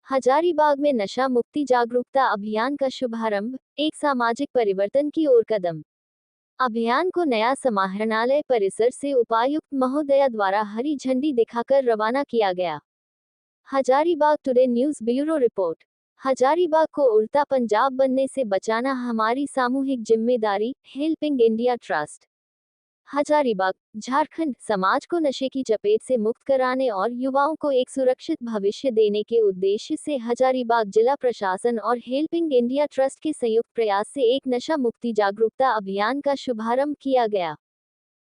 हजारीबाग में नशा मुक्ति जागरूकता अभियान का शुभारंभ, एक सामाजिक परिवर्तन की ओर कदम। अभियान को नया समाहरणालय परिसर से उपायुक्त महोदया द्वारा हरी झंडी दिखाकर रवाना किया गया। Hazaribagh today news bureau report. Hazaribagh को उड़ता पंजाब बनने से बचाना हमारी सामूहिक जिम्मेदारी, helping India trust. Hazaribagh, Jharkhand समाज को नशे की चपेट से मुक्त कराने और युवाओं को एक सुरक्षित भविष्य देने के उद्देश्य से हजारीबाग जिला प्रशासन और हेल्पिंग इंडिया ट्रस्ट के संयुक्त प्रयास से एक नशा मुक्ति जागरूकता अभियान का शुभारंभ किया गया।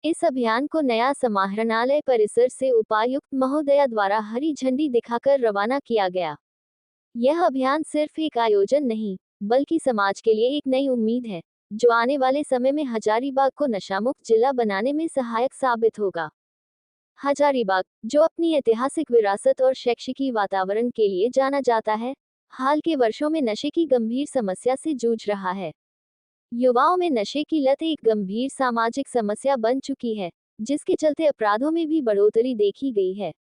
इस अभियान को नया समाहरणालय परिसर से उपायुक्त महोदया द्वारा हरी झंडी दिखाकर रवाना किया गया। यह अभियान सिर्फ एक आयोजन नहीं, बल्कि समाज के लिए एक नई उम्मीद है, जो आने वाले समय में हजारीबाग को नशामुक्त जिला बनाने में सहायक साबित होगा। हजारीबाग, जो अपनी ऐतिहासिक विरासत और शैक्षिकी वातावरण के लिए जाना जाता है, हाल के वर्षों में नशे की गंभीर समस्या से जूझ रहा है। युवाओं में नशे की लत एक गंभीर सामाजिक समस्या बन चुकी है, जिसके चलते अपराधों में भी बढ़ोतरी देखी गई है।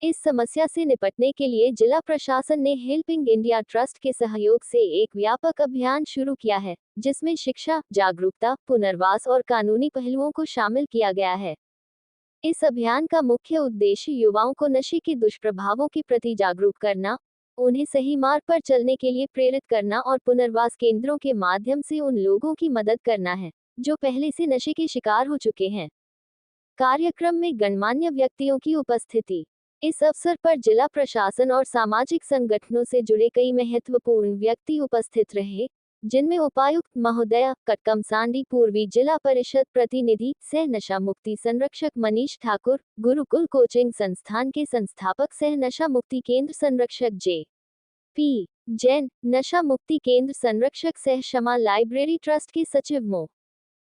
इस समस्या से निपटने के लिए जिला प्रशासन ने हेल्पिंग इंडिया ट्रस्ट के सहयोग से एक व्यापक अभियान शुरू किया है, जिसमें शिक्षा, जागरूकता, पुनर्वास और कानूनी पहलुओं को शामिल किया गया है। इस अभियान का मुख्य उद्देश्य युवाओं को नशे के दुष्प्रभावों के प्रति जागरूक करना, उन्हें सही मार्ग पर चलने के लिए प्रेरित करना और पुनर्वास केंद्रों के माध्यम से उन लोगों की मदद करना है, जो पहले से नशे के शिकार हो चुके हैं। कार्यक्रम में गणमान्य व्यक्तियों की उपस्थिति। इस अवसर पर जिला प्रशासन और सामाजिक संगठनों से जुड़े कई महत्वपूर्ण व्यक्ति उपस्थित रहे, जिनमें उपायुक्त महोदया, कटकमसांडी पूर्वी जिला परिषद प्रतिनिधि, सह नशा मुक्ति संरक्षक मनीष ठाकुर, गुरुकुल कोचिंग संस्थान के संस्थापक सह नशा मुक्ति केंद्र संरक्षक जे.पी. जैन, नशा मुक्ति केंद्र संरक्षक सह क्षमा लाइब्रेरी ट्रस्ट के सचिव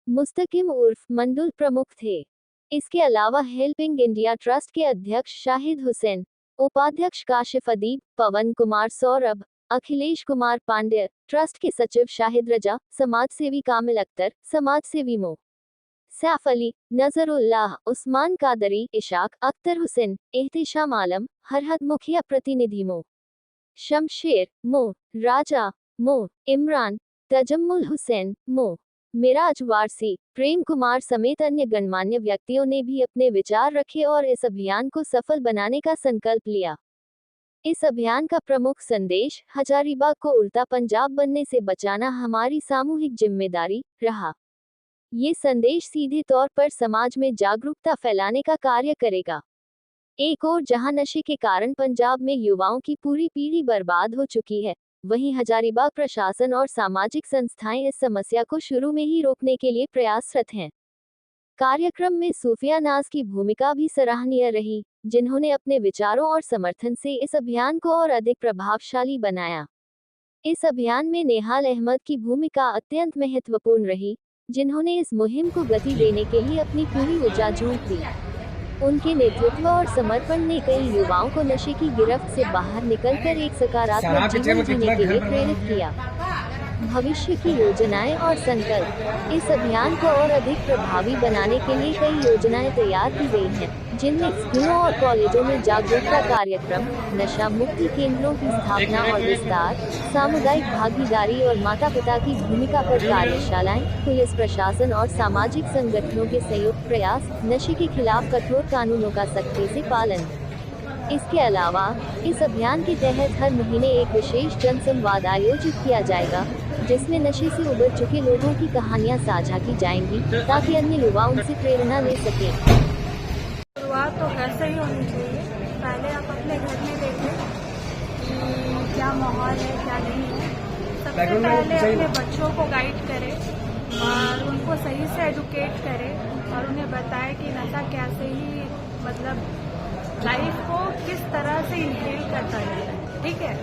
मुस्तकिम उर्फ मंडुल प्रमुख थे। इसके अलावा हेल्पिंग इंडिया ट्रस्ट के अध्यक्ष शाहिद हुसैन, उपाध्यक्ष काशिफ अदीब, पवन कुमार सौरभ, अखिलेश कुमार पांड्य, ट्रस्ट के सचिव शाहिद रजा, समाजसेवी कामिल अख्तर, समाजसेवी सैफ अली, नजरुल्लाह, उस्मान कादरी, इशाक, अख्तर हुसैन, एहतिशाम आलम, हरहद मुखिया प्रतिनिधि शमशेर, राजा, इमरान, तजम्मुल हुसैन, मिराज वारसी, प्रेम कुमार समेत अन्य गणमान्य व्यक्तियों ने भी अपने विचार रखे और इस अभियान को सफल बनाने का संकल्प लिया। इस अभियान का प्रमुख संदेश, हजारीबाग को उड़ता पंजाब बनने से बचाना हमारी सामूहिक जिम्मेदारी, रहा। ये संदेश सीधे तौर पर समाज में जागरूकता फैलाने का कार्य करेगा। एक ओर जहां नशे के कारण पंजाब में युवाओं की पूरी पीढ़ी बर्बाद हो चुकी है, वहीं हजारीबाग प्रशासन और सामाजिक संस्थाएं इस समस्या को शुरू में ही रोकने के लिए प्रयासरत हैं। कार्यक्रम में सूफिया नाज की भूमिका भी सराहनीय रही, जिन्होंने अपने विचारों और समर्थन से इस अभियान को और अधिक प्रभावशाली बनाया। इस अभियान में नेहाल अहमद की भूमिका अत्यंत महत्वपूर्ण रही, जिन्होंने इस मुहिम को गति देने के लिए अपनी पूरी ऊर्जा झोंक दी। उनके नेतृत्व और समर्पण ने कई युवाओं को नशे की गिरफ्त से बाहर निकलकर एक सकारात्मक जीवन जीने के लिए प्रेरित किया। भविष्य की योजनाएं और संकल्प। इस अभियान को और अधिक प्रभावी बनाने के लिए कई योजनाएं तैयार की गई हैं, जिनमें स्कूलों और कॉलेजों में जागरूकता कार्यक्रम, नशा मुक्ति केंद्रों की स्थापना और विस्तार, सामुदायिक भागीदारी और माता पिता की भूमिका पर कार्यशालाएं, पुलिस प्रशासन और सामाजिक संगठनों के संयुक्त प्रयास, नशे के खिलाफ कठोर कानूनों का सख्ती से पालन। इसके अलावा इस अभियान के तहत हर महीने एक विशेष जनसंवाद आयोजित किया जाएगा, जिसमें नशे से उबर चुके लोगों की कहानियां साझा की जाएंगी, ताकि अन्य युवा उनसे प्रेरणा ले सकें। शुरुआत तो घर से ही होनी चाहिए। पहले आप अपने घर में देखें कि क्या माहौल है, क्या नहीं है। सबसे पहले अपने बच्चों को गाइड करें और उनको सही से एजुकेट करें और उन्हें बताएं कि नशा कैसे ही लाइफ को किस तरह से इनहेल करता है। ठीक है,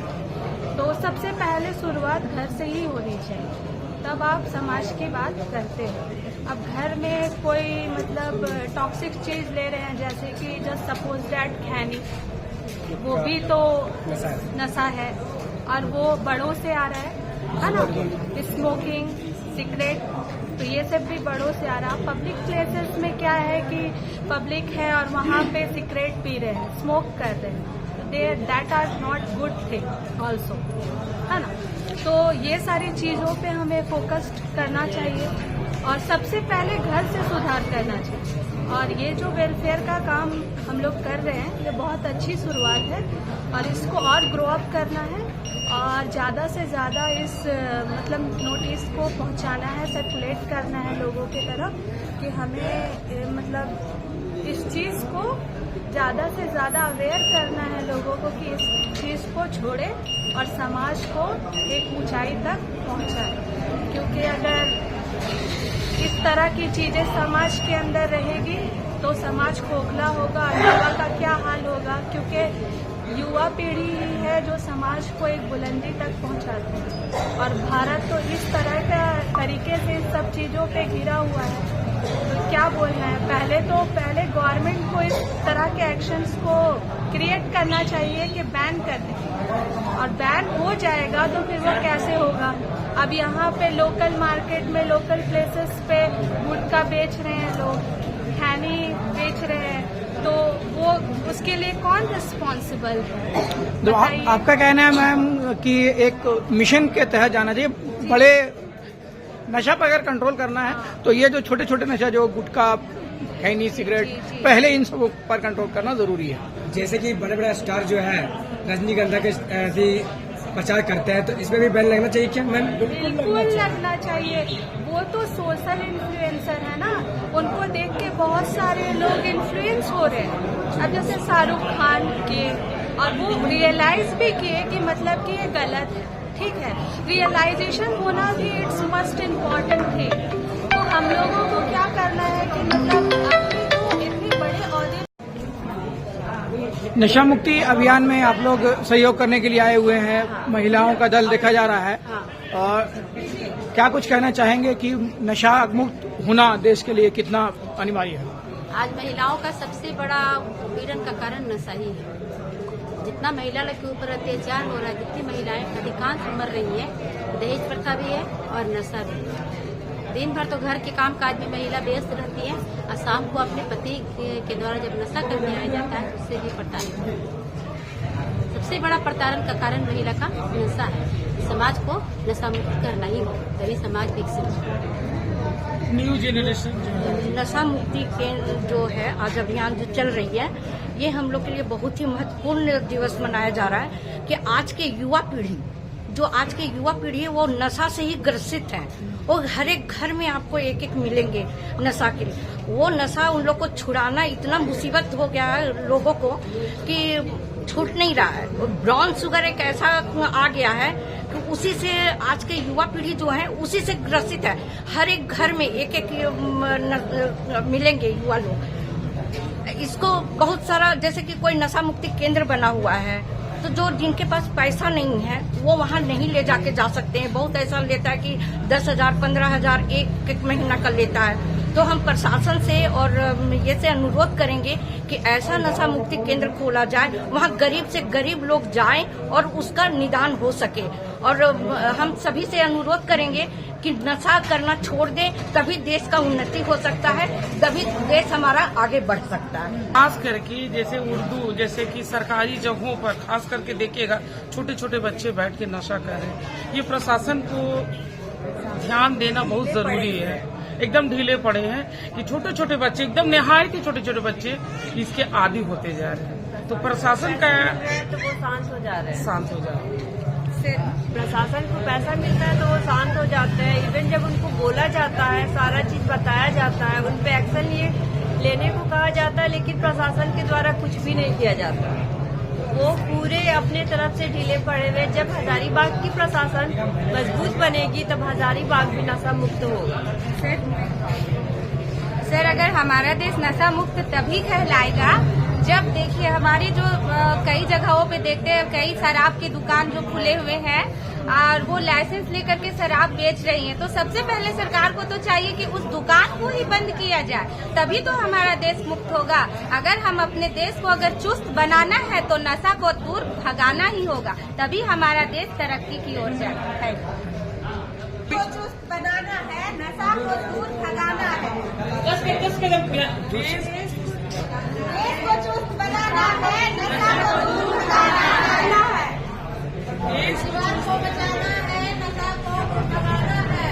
तो सबसे पहले शुरुआत घर से ही होनी चाहिए, तब आप समाज की बात करते हैं। अब घर में कोई टॉक्सिक चीज ले रहे हैं, जैसे कि जस्ट सपोज दैट खैनी, वो भी तो नशा है और वो बड़ों से आ रहा है ना। स्मोकिंग, सिगरेट, तो ये सब भी बड़ों से आ रहा है। पब्लिक प्लेसेस में क्या है कि पब्लिक है और वहाँ पे सिगरेट पी रहे हैं, स्मोक कर रहे हैं, that are not good thing also, है ना। तो ये सारी चीज़ों पे हमें फोकस करना चाहिए और सबसे पहले घर से सुधार करना चाहिए। और ये जो वेलफेयर का काम हम लोग कर रहे हैं ये बहुत अच्छी शुरुआत है और इसको और ग्रो अप करना है और ज़्यादा से ज़्यादा इस मतलब नोटिस को पहुंचाना है, सर्कुलेट करना है लोगों की तरफ कि हमें मतलब इस चीज़ को ज़्यादा से ज़्यादा अवेयर करना है लोगों को कि इस चीज़ को छोड़े और समाज को एक ऊंचाई तक पहुंचाए। क्योंकि अगर इस तरह की चीजें समाज के अंदर रहेगी तो समाज खोखला होगा, युवा का क्या हाल होगा, क्योंकि युवा पीढ़ी ही है जो समाज को एक बुलंदी तक पहुंचाती है। और भारत तो इस तरह का तरीके से इन सब चीजों पे घिरा हुआ है, तो क्या बोलना है। पहले गवर्नमेंट को इस तरह के एक्शंस को क्रिएट करना चाहिए कि बैन कर दें, और बैन हो जाएगा तो फिर वो कैसे होगा। अब यहाँ पे लोकल मार्केट में, लोकल प्लेसेस पे गुटखा बेच रहे हैं लोग, खैनी बेच रहे हैं, तो वो उसके लिए कौन रिस्पॉन्सिबल है? तो आपका कहना है मैम कि एक मिशन के तहत जाना चाहिए, बड़े नशा पर अगर कंट्रोल करना है तो ये जो छोटे छोटे नशा जो गुटखा, खैनी, सिगरेट, पहले इन सब पर कंट्रोल करना जरूरी है। जैसे कि बड़े बड़े स्टार जो है रजनीगंधा के प्रचार करते हैं, तो इसमें भी बैन लगना चाहिए क्या मैम? बिल्कुल लगना चाहिए। वो तो सोशल इन्फ्लुएंसर है ना, उनको देख के बहुत सारे लोग इन्फ्लुएंस हो रहे हैं। अब जैसे शाहरुख खान के, और वो रियलाइज भी किए कि मतलब कि ये गलत है, ठीक है। रियलाइजेशन होना भी इट्स मस्ट इम्पॉर्टेंट थी। तो हम लोगों को क्या करना है कि मतलब अपने को इतने बड़े औहदे नशा मुक्ति अभियान में आप लोग सहयोग करने के लिए आए हुए हैं, महिलाओं का दल देखा जा रहा है, और क्या कुछ कहना चाहेंगे कि नशा मुक्त होना देश के लिए कितना अनिवार्य है? आज महिलाओं का सबसे बड़ा पीड़न का कारण नशा ही है। जितना महिला के ऊपर अत्याचार हो रहा है, जितनी महिलाएं अधिकांश मर रही है, दहेज प्रथा भी है और नशा भी है। दिन भर तो घर के काम काज में महिला व्यस्त रहती है और शाम को अपने पति के द्वारा जब नशा करने आ जाता है उससे भी प्रताड़ित है। सबसे बड़ा प्रताड़न का कारण महिला का नशा है। समाज को नशा मुक्त करना ही हो, तभी समाज विकसित हो। न्यू जेनरेशन नशा मुक्ति केंद्र जो है आज अभियान जो चल रही है, ये हम लोग के लिए बहुत ही महत्वपूर्ण दिवस मनाया जा रहा है कि आज के युवा पीढ़ी है वो नशा से ही ग्रसित है। और हर एक घर में आपको एक एक मिलेंगे नशा के लिए। वो नशा उन लोग को छुड़ाना इतना मुसीबत हो गया है लोगों को कि छूट नहीं रहा है। ब्राउन शुगर एक ऐसा आ गया है कि उसी से आज के युवा पीढ़ी जो है उसी से ग्रसित है। हर एक घर में एक एक मिलेंगे युवा लोग। इसको बहुत सारा, जैसे कि कोई नशा मुक्ति केंद्र बना हुआ है, तो जो जिनके पास पैसा नहीं है वो वहाँ नहीं ले जाके जा सकते हैं। बहुत ऐसा लेता है कि 10,000 15,000 एक महीना का लेता है। तो हम प्रशासन से और ये से अनुरोध करेंगे कि ऐसा नशा मुक्ति केंद्र खोला जाए, वहाँ गरीब से गरीब लोग जाएं और उसका निदान हो सके। और हम सभी से अनुरोध करेंगे कि नशा करना छोड़ दें, तभी देश का उन्नति हो सकता है, तभी देश हमारा आगे बढ़ सकता है। खास करके जैसे उर्दू, जैसे कि सरकारी जगहों पर खास करके देखिएगा छोटे छोटे बच्चे बैठ के नशा कर रहे हैं। ये प्रशासन को ध्यान देना बहुत जरूरी है। एकदम ढीले पड़े हैं कि छोटे छोटे बच्चे, एकदम निहायत ही छोटे छोटे बच्चे इसके आदी होते जा रहे हैं। तो प्रशासन का तो वो शांत हो जा रहे हैं। शांत हो जा रहा है। प्रशासन को पैसा मिलता है तो वो शांत हो जाते हैं। इवन जब उनको बोला जाता है, सारा चीज बताया जाता है, उन पे एक्शन लेने को कहा जाता है, लेकिन प्रशासन के द्वारा कुछ भी नहीं किया जाता। वो पूरे अपने तरफ से ढीले पड़े हुए। जब हजारीबाग की प्रशासन मजबूत बनेगी तब हजारीबाग भी नशा मुक्त होगा। सर, अगर हमारा देश नशा मुक्त तभी कहलाएगा जब देखिए हमारी जो कई जगहों पे देखते हैं, कई शराब की दुकान जो खुले हुए हैं और वो लाइसेंस लेकर के शराब बेच रही हैं, तो सबसे पहले सरकार को तो चाहिए कि उस दुकान को ही बंद किया जाए, तभी तो हमारा देश मुक्त होगा। अगर हम अपने देश को अगर चुस्त बनाना है तो नशा को दूर भगाना ही होगा, तभी हमारा देश तरक्की की ओर जाएगा। चुस्त बनाना है, नशा को दूर भगाना है, देश को चुस्त बनाना है, नशा को दूर इस को बचाना है, नशा को भगाना है,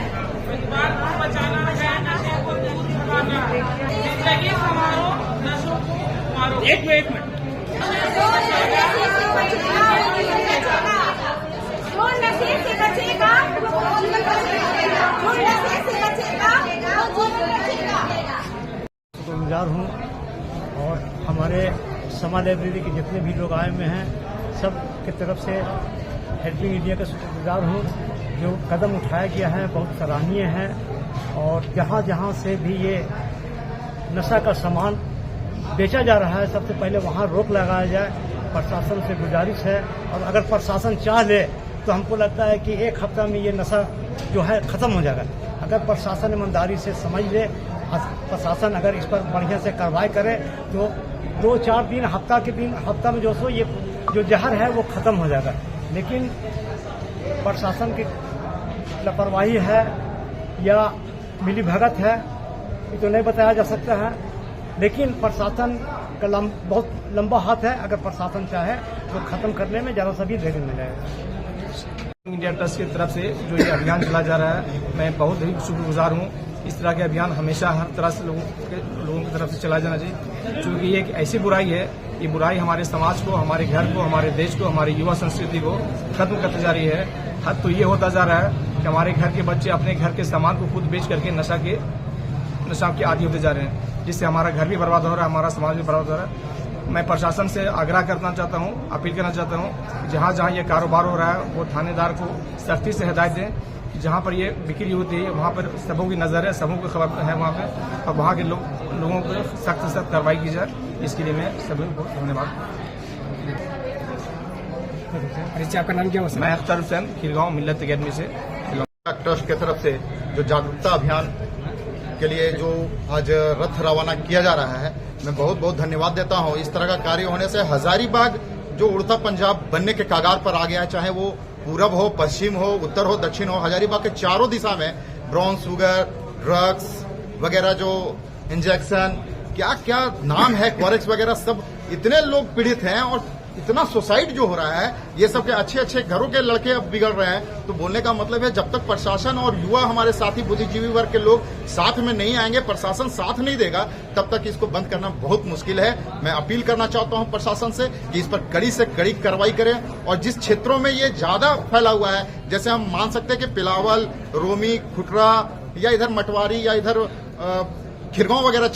परिवार को बचाना है, नशे को दूर भगाना है। जिंदगी संवारो, नशों को मारो। एक मिनट जो नशे से बचेगा वो जीवन बचेगा, जो नशे से बचेगा वो जीवन बचेगा। शुक्रगुजार हूँ और हमारे समा लाइब्रेरी के जितने भी लोग आए हुए हैं सब की तरफ से हेल्पिंग इंडिया का शुक्रगुजार हूँ। जो कदम उठाया गया है बहुत सराहनीय है और जहाँ जहाँ से भी ये नशा का सामान बेचा जा रहा है सबसे पहले वहाँ रोक लगाया जाए। प्रशासन से गुजारिश है और अगर प्रशासन चाह ले तो हमको लगता है कि एक हफ्ता में ये नशा जो है खत्म हो जाएगा। अगर प्रशासन ईमानदारी से समझ ले, प्रशासन अगर इस पर बढ़िया से कार्रवाई करे तो 2-4 दिन हफ्ता में जो सो ये जो जहर है वो खत्म हो जाएगा। लेकिन प्रशासन की लापरवाही है या मिलीभगत है ये तो नहीं बताया जा सकता है, लेकिन प्रशासन का बहुत लंबा हाथ है। अगर प्रशासन चाहे तो खत्म करने में ज़्यादा सभी देर मिल जाएगा। इंडिया ट्रस्ट की तरफ से जो ये अभियान चला जा रहा है मैं बहुत ही शुक्रगुजार हूँ। इस तरह के अभियान हमेशा हर तरह से लोगों की तरफ से चला जाना चाहिए, क्योंकि ये एक ऐसी बुराई है, ये बुराई हमारे समाज को, हमारे घर को, हमारे देश को, हमारी युवा संस्कृति को खत्म करती जा रही है। हद तो ये होता जा रहा है कि हमारे घर के बच्चे अपने घर के सामान को खुद बेच करके नशा के आदी होते जा रहे हैं, जिससे हमारा घर भी बर्बाद हो रहा है, हमारा समाज भी बर्बाद हो रहा है। मैं प्रशासन से आग्रह करना चाहता हूँ, अपील करना चाहता हूँ, जहाँ जहाँ ये कारोबार हो रहा है वो थानेदार को सख्ती से हिदायत दें। जहाँ पर ये बिक्री होती है वहाँ पर सबों की नज़र है, सबों को खबर है वहाँ पे, और वहाँ के लोगों को सख्त से सख्त कार्रवाई की जाए। इसके लिए मैं सभी को धन्यवाद। आपका नाम क्या है? मैं अख्तर हुसैन, खिलगांव मिल्लत अकेडमी से। ट्रस्ट की तरफ से जो जागरूकता अभियान के लिए जो आज रथ रवाना किया जा रहा है, मैं बहुत बहुत धन्यवाद देता हूं। इस तरह का कार्य होने से हजारीबाग जो उड़ता पंजाब बनने के कगार पर आ गया है, चाहे वो पूरब हो, पश्चिम हो, उत्तर हो, दक्षिण हो, हजारीबाग के चारों दिशा में ब्राउन शुगर, ड्रग्स वगैरह, जो इंजेक्शन, क्या क्या नाम है, क्वारेक्स वगैरह, सब इतने लोग पीड़ित हैं और इतना सुसाइड जो हो रहा है, ये सब के अच्छे अच्छे घरों के लड़के अब बिगड़ रहे हैं। तो बोलने का मतलब है जब तक प्रशासन और युवा हमारे साथी बुद्धिजीवी वर्ग के लोग साथ में नहीं आएंगे, प्रशासन साथ नहीं देगा, तब तक इसको बंद करना बहुत मुश्किल है। मैं अपील करना चाहता हूं प्रशासन से कि इस पर कड़ी से कड़ी कार्रवाई करें, और जिस क्षेत्रों में ये ज्यादा फैला हुआ है, जैसे हम मान सकते हैं कि पिलावल, रोमी, खुटरा या इधर मटवारी या इधर खिरगांव वगैरह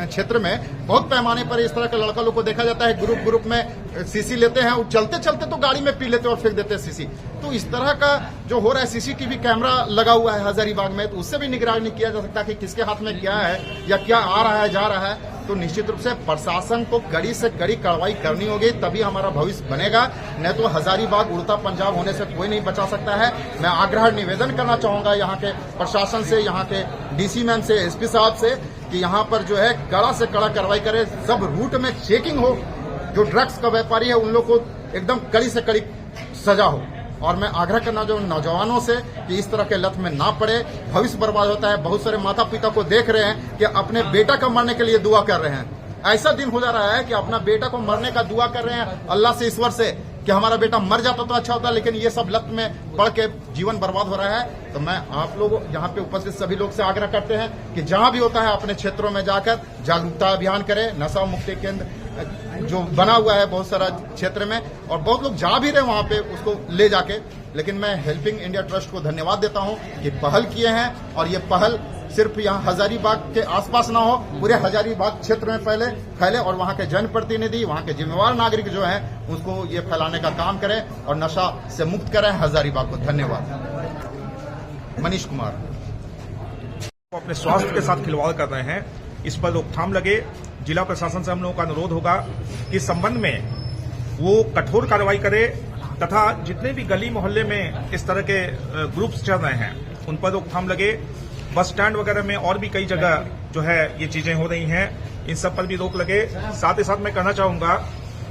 क्षेत्र में बहुत पैमाने पर इस तरह के लड़का लोग को देखा जाता है। ग्रुप में सीसी लेते हैं और चलते चलते तो गाड़ी में पी लेते हैं और फेंक देते हैं सीसी। तो इस तरह का जो हो रहा है, सीसीटीवी कैमरा लगा हुआ है हजारीबाग में, तो उससे भी निगरानी किया जा सकता है कि किसके हाथ में क्या है या क्या आ रहा है, जा रहा है। तो निश्चित रूप से प्रशासन को कड़ी से कड़ी कार्रवाई करनी होगी, तभी हमारा भविष्य बनेगा। नहीं तो हजारीबाग उड़ता पंजाब होने से कोई नहीं बचा सकता है। मैं आग्रह निवेदन करना चाहूंगा यहाँ के प्रशासन से, यहाँ के डीसी मैम से, एसपी साहब से, कि यहाँ पर जो है कड़ा से कड़ा कार्रवाई करे, सब रूट में चेकिंग हो, जो ड्रग्स का व्यापारी है उन लोग को एकदम कड़ी से कड़ी सजा हो। और मैं आग्रह करना जो नौजवानों से कि इस तरह के लत में ना पड़े, भविष्य बर्बाद होता है। बहुत सारे माता पिता को देख रहे हैं कि अपने बेटा का मरने के लिए दुआ कर रहे हैं। ऐसा दिन हो जा रहा है कि अपना बेटा को मरने का दुआ कर रहे हैं अल्लाह से, ईश्वर से, कि हमारा बेटा मर जाता तो अच्छा होता, लेकिन ये सब लत में पड़ के जीवन बर्बाद हो रहा है। तो मैं आप लोग यहाँ पे उपस्थित सभी लोग से आग्रह करते हैं कि जहाँ भी होता है अपने क्षेत्रों में जाकर जागरूकता अभियान करें। नशा मुक्ति केंद्र जो बना हुआ है बहुत सारा क्षेत्र में, और बहुत लोग जा भी रहे वहाँ पे उसको ले जाके। लेकिन मैं हेल्पिंग इंडिया ट्रस्ट को धन्यवाद देता हूँ कि पहल किए हैं, और ये पहल सिर्फ यहाँ हजारीबाग के आसपास ना हो, पूरे हजारीबाग क्षेत्र में फैले और वहाँ के जनप्रतिनिधि, वहाँ के जिम्मेवार नागरिक जो हैं उसको ये फैलाने का काम करें और नशा से मुक्त करें हजारीबाग को। धन्यवाद। मनीष कुमार। अपने स्वास्थ्य के साथ खिलवाड़ कर रहे हैं, इस पर रोकथाम लगे। जिला प्रशासन से हम लोगों का अनुरोध होगा कि इस संबंध में वो कठोर कार्रवाई करे, तथा जितने भी गली मोहल्ले में इस तरह के ग्रुप्स चल रहे हैं उन पर रोकथाम लगे। बस स्टैंड वगैरह में और भी कई जगह जो है ये चीजें हो रही हैं, इन सब पर भी रोक लगे। साथ ही साथ मैं कहना चाहूंगा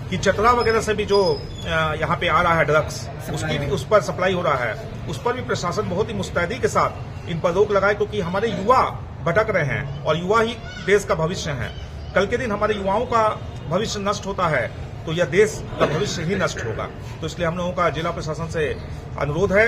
कि चतरा वगैरह से भी जो यहाँ पे आ रहा है ड्रग्स, उसकी भी उस पर सप्लाई हो रहा है, उस पर भी प्रशासन बहुत ही मुस्तैदी के साथ इन पर रोक लगाए, क्योंकि हमारे युवा भटक रहे हैं और युवा ही देश का भविष्य है। कल के दिन हमारे युवाओं का भविष्य नष्ट होता है तो यह देश का भविष्य ही नष्ट होगा। तो इसलिए हम लोगों का जिला प्रशासन से अनुरोध है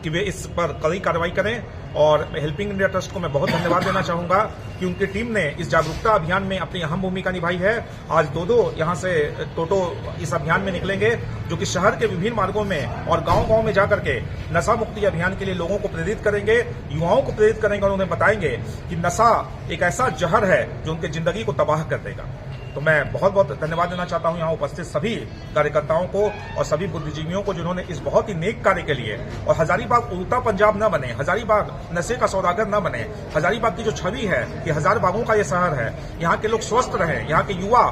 कि वे इस पर कड़ी कार्रवाई करें। और हेल्पिंग इंडिया ट्रस्ट को मैं बहुत धन्यवाद देना चाहूंगा कि उनकी टीम ने इस जागरूकता अभियान में अपनी अहम भूमिका निभाई है। आज दो यहां से टोटो इस अभियान में निकलेंगे, जो कि शहर के विभिन्न मार्गों में और गांव-गांव में जाकर के नशा मुक्ति अभियान के लिए लोगों को प्रेरित करेंगे, युवाओं को प्रेरित करेंगे और उन्हें बताएंगे कि नशा एक ऐसा जहर है जो उनकी जिंदगी को तबाह कर देगा। तो मैं बहुत बहुत धन्यवाद देना चाहता हूं यहाँ उपस्थित सभी कार्यकर्ताओं को और सभी बुद्धिजीवियों को, जिन्होंने इस बहुत ही नेक कार्य के लिए, और हजारीबाग उल्टा पंजाब न बने, हजारीबाग नशे का सौदागर न बने, हजारीबाग की जो छवि है कि हजार बागों का ये शहर है, यहाँ के लोग स्वस्थ रहें, यहाँ के युवा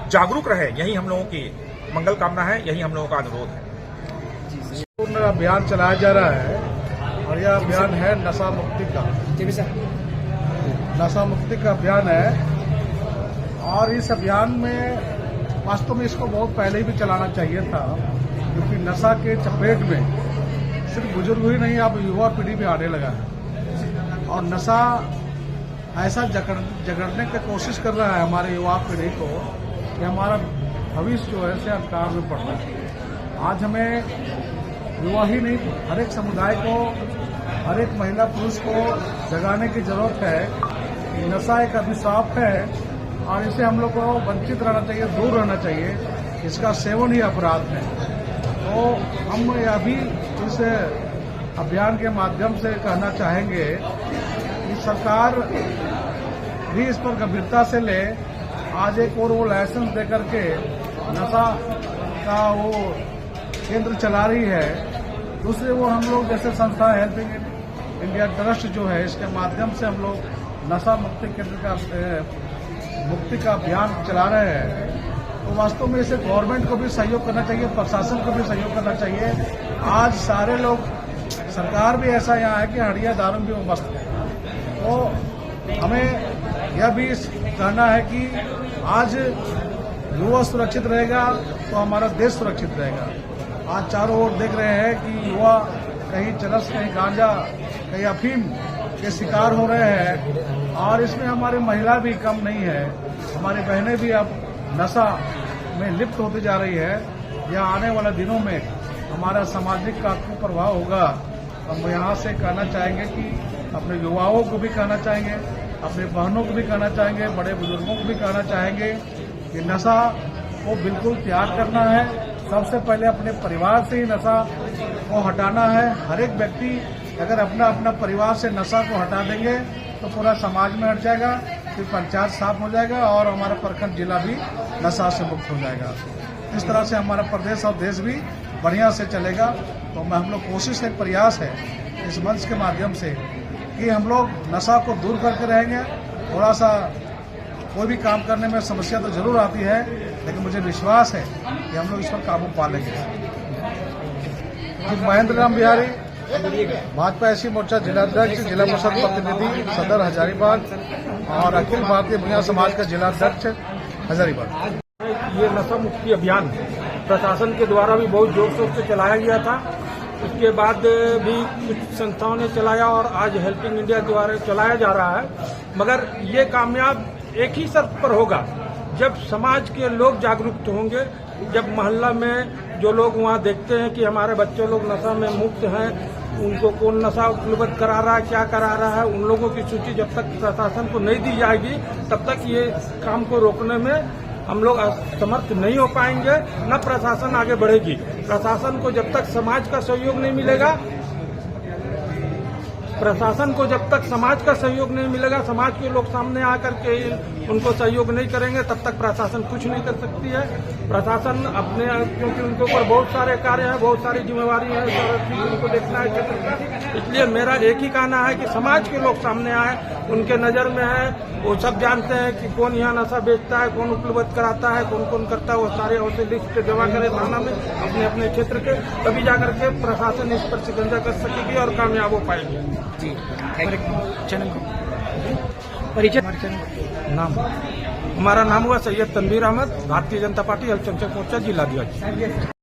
जागरूक रहें, यही हम लोगों की मंगल कामना है, यही हम लोगों का अनुरोध है। पूर्ण अभियान चलाया जा रहा है और यह अभियान है नशा मुक्ति का। नशा मुक्ति का अभियान है और इस अभियान में वास्तव में इसको बहुत पहले भी चलाना चाहिए था, क्योंकि नशा के चपेट में सिर्फ बुजुर्ग ही नहीं, अब युवा पीढ़ी भी आने लगा है और नशा ऐसा जगड़ने की कोशिश कर रहा है हमारे युवा पीढ़ी को कि हमारा भविष्य जो है से अंधकार में पड़ रहा है। आज हमें युवा ही नहीं, हर एक समुदाय को, हर एक महिला पुरुष को जगाने की जरूरत है कि नशा एक अभिशाप है और इसे हम लोग को वंचित रहना चाहिए, दूर रहना चाहिए। इसका सेवन ही अपराध है। तो हम यह भी इस अभियान के माध्यम से कहना चाहेंगे कि सरकार भी इस पर गंभीरता से ले। आज एक और वो लाइसेंस देकर के नशा का वो केंद्र चला रही है, दूसरे वो हम लोग जैसे संस्था हेल्पिंग इंडिया ट्रस्ट जो है, इसके माध्यम से हम लोग नशा मुक्ति केंद्र का मुक्ति का अभियान चला रहे हैं। तो वास्तव में इसे गवर्नमेंट को भी सहयोग करना चाहिए, प्रशासन को भी सहयोग करना चाहिए। आज सारे लोग, सरकार भी ऐसा यहाँ है कि हड़िया दारू भी वो मस्त है। तो हमें यह भी कहना है कि आज युवा सुरक्षित रहेगा तो हमारा देश सुरक्षित रहेगा। आज चारों ओर देख रहे हैं कि युवा कहीं चरस, कहीं गांजा, कहीं अफीम के शिकार हो रहे हैं और इसमें हमारी महिला भी कम नहीं है। हमारी बहनें भी अब नशा में लिप्त होती जा रही है। यह आने वाले दिनों में हमारा सामाजिक का कुप्रभाव होगा। हम यहाँ से कहना चाहेंगे कि अपने युवाओं को भी कहना चाहेंगे, अपने बहनों को भी कहना चाहेंगे, बड़े बुजुर्गों को भी कहना चाहेंगे कि नशा को बिल्कुल त्याग करना है। सबसे पहले अपने परिवार से ही नशा को हटाना है। हर एक व्यक्ति अगर अपना अपना परिवार से नशा को हटा देंगे तो पूरा समाज में हट जाएगा, फिर पंचायत साफ हो जाएगा और हमारा प्रखंड जिला भी नशा से मुक्त हो जाएगा। इस तरह से हमारा प्रदेश और देश भी बढ़िया से चलेगा। तो हम लोग कोशिश, एक प्रयास है इस मंच के माध्यम से कि हम लोग नशा को दूर करके रहेंगे। थोड़ा सा कोई भी काम करने में समस्या तो जरूर आती है, लेकिन मुझे विश्वास है कि हम लोग इस पर काबू पा लेंगे। महेंद्र राम बिहारी, भाजपा एसी मोर्चा जिलाध्यक्ष, जिला परिषद प्रतिनिधि सदर हजारीबाग और अखिल भारतीय भूया समाज का जिलाध्यक्ष हजारीबाग। ये नशा मुक्ति अभियान प्रशासन के द्वारा भी बहुत जोर शोर से चलाया गया था। उसके बाद भी कुछ संस्थाओं ने चलाया और आज हेल्पिंग इंडिया द्वारा चलाया जा रहा है। मगर ये कामयाब एक ही शर्त पर होगा, जब समाज के लोग जागरूक होंगे, जब मोहल्ला में जो लोग वहाँ देखते हैं कि हमारे बच्चे लोग नशा में मुक्त हैं, उनको कौन नशा उपलब्ध करा रहा है, क्या करा रहा है, उन लोगों की सूची जब तक प्रशासन को नहीं दी जाएगी तब तक ये काम को रोकने में हम लोग समर्थ नहीं हो पाएंगे, न प्रशासन आगे बढ़ेगी। प्रशासन को जब तक समाज का सहयोग नहीं मिलेगा, प्रशासन को जब तक समाज का सहयोग नहीं मिलेगा, समाज के लोग सामने आकर के उनको सहयोग नहीं करेंगे, तब तक प्रशासन कुछ नहीं कर सकती है। प्रशासन अपने, क्योंकि उनके ऊपर बहुत सारे कार्य हैं, बहुत सारी जिम्मेवारी है, सारा चीज उनको देखना है क्षेत्र का। इसलिए मेरा एक ही कहना है कि समाज के लोग सामने आए, उनके नजर में है, वो सब जानते हैं कि कौन यहाँ नशा बेचता है, कौन उपलब्ध कराता है, कौन कौन करता है, वो सारे उसे लिस्ट जमा करे थाना में अपने अपने क्षेत्र के, तभी जाकर के प्रशासन इस पर शिकंजा कर सकेगी और कामयाब हो पाएगी। जी, चैनल को परिचय, नाम हमारा नाम हुआ सैयद तनवीर अहमद, भारतीय जनता पार्टी अल्पसंख्यक मोर्चा जिलाध्यक्ष।